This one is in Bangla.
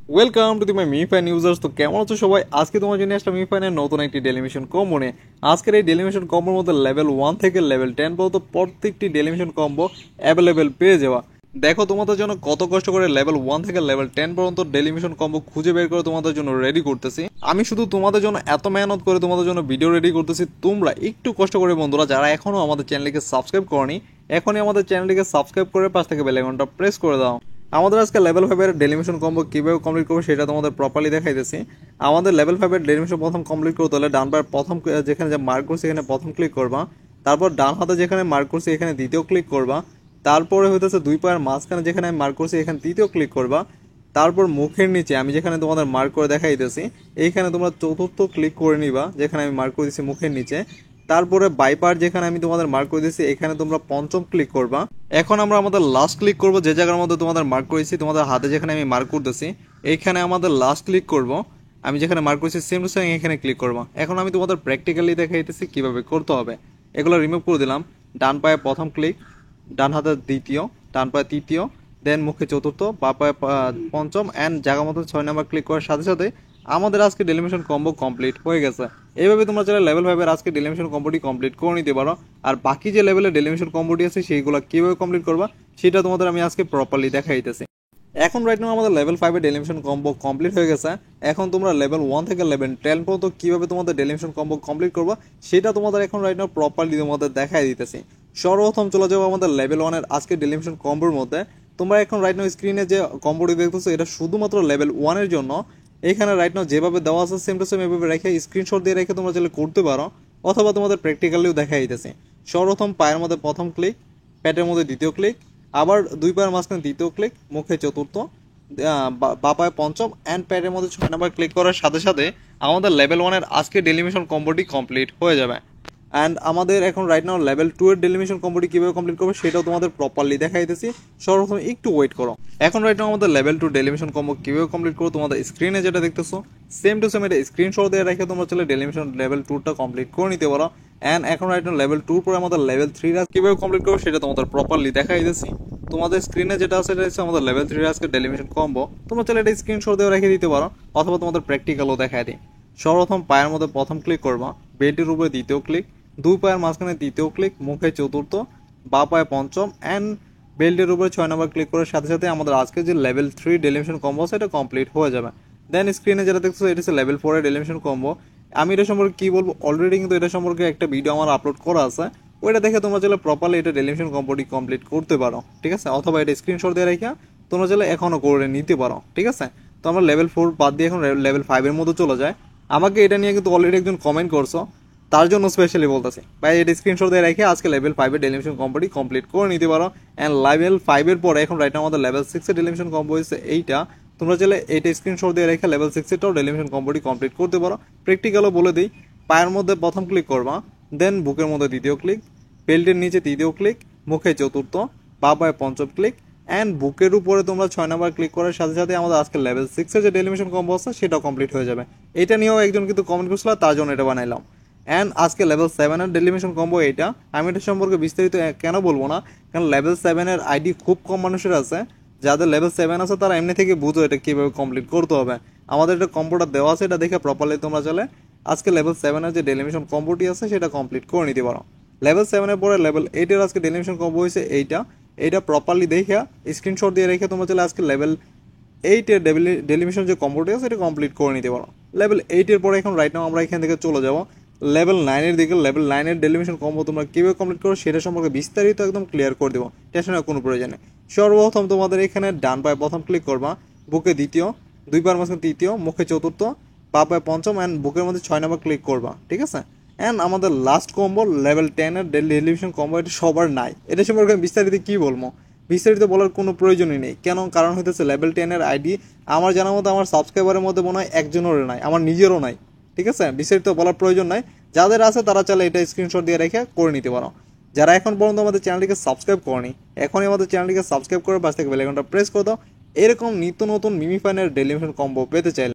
ওয়েলকাম টু দি মাই মিফাইন ইউজার্স। তো কেমন আছো সবাই? আজকে তোমার জন্য একটা মিফাইনের নতুন একটি ডেলিমিশন কম্বো নিয়ে। আজকের এই ডেলিমিশন কম্বোর মধ্যে লেভেল 1 থেকে লেভেল 10 পর্যন্ত প্রত্যেকটি ডেলিমিশন কম্বো অ্যাভেলেবেল পেয়ে যাওয়া। দেখো তোমাদের জন্য কত কষ্ট করে লেভেল 1 থেকে লেভেল 10 পর্যন্ত ডেলিমিশন কম্বো খুঁজে বের করে তোমাদের জন্য রেডি করতেছি। আমি শুধু তোমাদের জন্য এত মেহনত করে তোমাদের জন্য ভিডিও রেডি করতেছি, তোমরা একটু কষ্ট করে বন্ধুরা যারা এখনো আমাদের চ্যানেলটিকে সাবস্ক্রাইব করনি, এখনই আমাদের চ্যানেলটিকে সাবস্ক্রাইব করে পাশ থেকে বেল আইকনটা প্রেস করে দাও। আমাদের আজকে লেভেল 5 এর ডেলিমিশন কম্বো কিভাবে কমপ্লিট করবো সেটা তোমাদের প্রপারলি দেখাইতেছি। আমাদের লেভেল 5 এর ডেলিমিশন প্রথম কমপ্লিট করতে হলে ডান পায়ের প্রথম যেখানে যে মার্ক করছি এখানে প্রথম ক্লিক করবা, তারপর ডান হাতে যেখানে মার্ক করছি এখানে দ্বিতীয় ক্লিক করবা, তারপরে হইতেছে দুই পায়ের মাঝখানে যেখানে আমি মার্ক করছি এখানে তৃতীয় ক্লিক করবা, তারপর মুখের নিচে আমি যেখানে তোমাদের মার্ক করে দেখাইতেছি এইখানে তোমরা চতুর্থ ক্লিক করে নিবা যেখানে আমি মার্ক করে দিচ্ছি মুখের নিচে, তারপরে বাইপার যেখানে আমি তোমাদের মার্ক করে দিচ্ছি এখানে তোমরা পঞ্চম ক্লিক করবা। এখন আমরা আমাদের লাস্ট ক্লিক করব যে জায়গার মধ্যে তোমাদের মার্ক করেছি, তোমাদের হাতে যেখানে আমি মার্ক করতেছি এইখানে আমাদের লাস্ট ক্লিক করব। আমি যেখানে মার্ক করেছি সেম টু সেম এখানে ক্লিক করব। এখন আমি তোমাদের প্র্যাকটিক্যালি দেখাইতেছি কিভাবে করতে হবে। এগুলো রিমুভ করে দিলাম। ডান পায়ে প্রথম ক্লিক, ডান হাতে দ্বিতীয়, ডান পায়ে তৃতীয়, দেন মুখে চতুর্থ, বা পায়ে পঞ্চম, অ্যান্ড জায়গা মতো 6 নাম্বার ক্লিক করার সাথে সাথে আমাদের আজকে ডেলিমিশন কম্বো কমপ্লিট হয়ে গেছে। এইভাবে তোমরা চাইলে লেভেল 5 এর আজকে ডেলিমিশন কম্বোটি কমপ্লিট করে নিতে পারো। আর বাকি যে লেভেলের ডেলিমিশন কম্বোটি আছে সেইগুলো কিভাবে কমপ্লিট করবা সেটা তোমাদের আমি আজকে প্রপারলি দেখাইতেছি। এখন রাইট নাও আমাদের লেভেল 5 এর ডেলিমিশন কম্বো কমপ্লিট হয়ে গেছে। এখন তোমরা লেভেল 1 থেকে লেভেল 10 পর্যন্ত কিভাবে তোমাদের ডেলিমিশন কম্বো কমপ্লিট করবা সেটা তোমাদের এখন রাইট নাও প্রপারলি তোমাদের দেখাই দিতেছি। সর্বপ্রথম চলে যাবো আমাদের লেভেল 1 এর আজকে ডেলিমিশন কম্বোর মধ্যে। তোমরা এখন রাইট নাও স্ক্রিনে যে কম্বোটি দেখতেছো এটা শুধুমাত্র লেভেল 1 এর জন্য। এখানে রাইট নাও যেভাবে দেওয়া আছে সেম টু সেম এভাবে রেখে স্ক্রিনশট দিয়ে রেখে তোমরা চাইলে করতে পারো, অথবা তোমাদের প্র্যাকটিক্যালিও দেখাই দিতেছি। সর্বপ্রথম পায়ের মধ্যে প্রথম ক্লিক, পেটের মধ্যে দ্বিতীয় ক্লিক, আবার দুই পায়ের মাঝখানে তৃতীয় ক্লিক, মুখে চতুর্থ, বা পায়ে পঞ্চম, অ্যান্ড প্যাডের মধ্যে 6 নাম্বার ক্লিক করার সাথে সাথে আমাদের লেভেল 1 এর আজকে ডেলিমিশন কম্বোটি কমপ্লিট হয়ে যাবে। অ্যান্ড আমাদের এখন রাইট নাও লেভেল 2 এর ডেলিমিশন কম্বোটি কীভাবে কমপ্লিট করবে সেটাও তোমাদের প্রপারলি দেখাই দিতেছি। সর্বপ্রথম একটু ওয়েট করো। এখন রাইট নাও আমাদের লেভেল 2 ডেলিমিশন কম্বো কীভাবে কমপ্লিট করো তোমাদের স্ক্রিনে যেটা দেখতেছো সেম টু সেম এটা স্ক্রিনশট দিয়ে রেখে তোমরা চলে ডেলিমিশন লেভেল 2টা কমপ্লিট করে নিতে পারো। অ্যান্ড এখন রাইট নাও লেভেল 2 পরে আমাদের লেভেল 3 কীভাবে কমপ্লিট করবো সেটা তোমাদের প্রপারলি দেখাই দিতেছি। তোমাদের স্ক্রিনে যেটা আছে এটা হচ্ছে আমাদের লেভেল 3 আজকে ডেলিমিশন কম্বো। তোমরা চাইলে এটা স্ক্রিনশট দিয়ে রেখে দিতে পারো, অথবা তোমাদের প্র্যাকটিক্যালও দেখায় দিই। সর্বপ্রথম পায়ের মধ্যে প্রথম ক্লিক করবা, বেল্টের উপরে দ্বিতীয় ক্লিক, দুই পায়ের মাঝখানে তৃতীয় ক্লিক, মুখে চতুর্থ, বা পায়ে পঞ্চম, অ্যান্ড বেল্টের উপরে 6 নাম্বার ক্লিক করার সাথে সাথে আমাদের আজকে যে লেভেল 3 ডেলিমিশন কম্বো আছে এটা কমপ্লিট হয়ে যাবে। দেন স্ক্রিনে যেটা দেখছো এটা হচ্ছে লেভেল 4 এর ডেলিমিশন কম্বো। আমি এটা সম্পর্কে কি বলবো, অলরেডি কিন্তু এটা সম্পর্কে একটা ভিডিও আমার আপলোড করা আছে, ওইটা দেখে তোমরা চাইলে প্রপারলি এটা ডেলিমিশন কম্বোটি কমপ্লিট করতে পারো, ঠিক আছে? অথবা এটা স্ক্রিনশট দিয়ে রেখে তোমরা চাইলে এখনও করে নিতে পারো, ঠিক আছে? তো আমরা লেভেল 4 বাদ দিয়ে এখন লেভেল 5 এর মধ্যে চলে যায়। আমাকে এটা নিয়ে কিন্তু অলরেডি একজন কমেন্ট করছো, তার জন্য স্পেশালি বলতেছি ভাই এটা স্ক্রিনশট দিয়ে রেখে আজকে লেভেল 5 এর ডেলিমিশন কম্বোটি কমপ্লিট করে নিতে পারো। অ্যান্ড লেভেল 5 এর পরে এখন রাইট আমাদের লেভেল 6 এর ডেলিমিশন কম্বো হয়েছে এইটা। তোমরা চাইলে এইটা স্ক্রিনশট দিয়ে রেখে লেভেল 6 এরটাও ডেলিমিশন কম্বোটি কমপ্লিট করতে পারো। প্র্যাকটিক্যালও বলে দিই, পায়ের মধ্যে প্রথম ক্লিক করবা, দেন বুকের মধ্যে দ্বিতীয় ক্লিক, বেল্টের নিচে তৃতীয় ক্লিক, মুখে চতুর্থ, বা পায়ে পঞ্চম ক্লিক, অ্যান্ড বুকের উপরে তোমরা 6 নাম্বার ক্লিক করার সাথে সাথে আমাদের আজকে লেভেল 6 এর যে ডেলিমিশন কম্বো আছে সেটাও কমপ্লিট হয়ে যাবে। এটা নিয়েও একজন কিন্তু কমেন্ট করছিল, তার জন্য এটা বানাইলাম। অ্যান্ড আজকে লেভেল 7 এর ডেলিমিশন কম্বো এইটা। আমি এটা সম্পর্কে বিস্তারিত কেন বলবো না, কারণ লেভেল 7 এর আইডি খুব কম মানুষের আছে। যাদের লেভেল 7 আছে তারা এমনি থেকে বুঝো এটা কীভাবে কমপ্লিট করতে হবে। আমাদের এটা কম্বোটা দেওয়া আছে, এটা দেখে প্রপারলি তোমরা চলে আজকে লেভেল 7 এর যে ডেলিমিশন কম্বোটি আছে সেটা কমপ্লিট করে নিতে পারো। লেভেল 7 এর পরে লেভেল 8 এর আজকে ডেলিমিশন কম্বো হয়েছে এইটা। এইটা প্রপারলি দেখে স্ক্রিনশট দিয়ে রেখে তোমরা চলে আজকে লেভেল 8 এর ডেলিমিশন যে কম্বোটি আছে এটা কমপ্লিট করে নিতে পারো। লেভেল 8 এর পরে এখন রাইট নাও আমরা এখান থেকে চলে যাবো লেভেল 9 এর দিকে। লেভেল 9 এর ডেলিমিশন কম্বো তোমরা কীভাবে কমপ্লিট করো সেটা সম্পর্কে বিস্তারিত একদম ক্লিয়ার করে দেবো, টেনশনের কোনো প্রয়োজন নেই। সর্বপ্রথম তোমাদের এখানে ডান পায়ে প্রথম ক্লিক করবা, বুকে দ্বিতীয়, দুই পায়ের মাঝখানে তৃতীয়, মুখে চতুর্থ, পা পায়ে পঞ্চম, অ্যান্ড বুকের মধ্যে 6 নাম্বার ক্লিক করবা, ঠিক আছে? অ্যান্ড আমাদের লাস্ট কম্বো লেভেল 10 এর ডেলিমিশন কম্বো, এটা সবার নাই। এটা সম্পর্কে বিস্তারিত কী বলবো, বিস্তারিত বলার কোনো প্রয়োজনই নেই। কেন? কারণ হইতেছে লেভেল 10 এর আইডি আমার জানার মতো আমার সাবস্ক্রাইবারের মধ্যে মনে হয় একজনেরও নাই, আমার নিজেরও নাই, ঠিক আছে? বিস্তারিত বলার প্রয়োজন নাই। যাদের আছে তারা চাইলে এটা স্ক্রিনশট দিয়ে রেখে করে নিতে পারো। যারা এখন পর্যন্ত আমাদের চ্যানেলটিকে সাবস্ক্রাইব করেনি, এখনই আমাদের চ্যানেলটিকে সাবস্ক্রাইব করে পাশ থেকে বেল আইকনটা প্রেস করে দাও। এরকম নিত্য নতুন মিমিফাইনের ডেলিমিশন কম্বো পেতে চাইলে।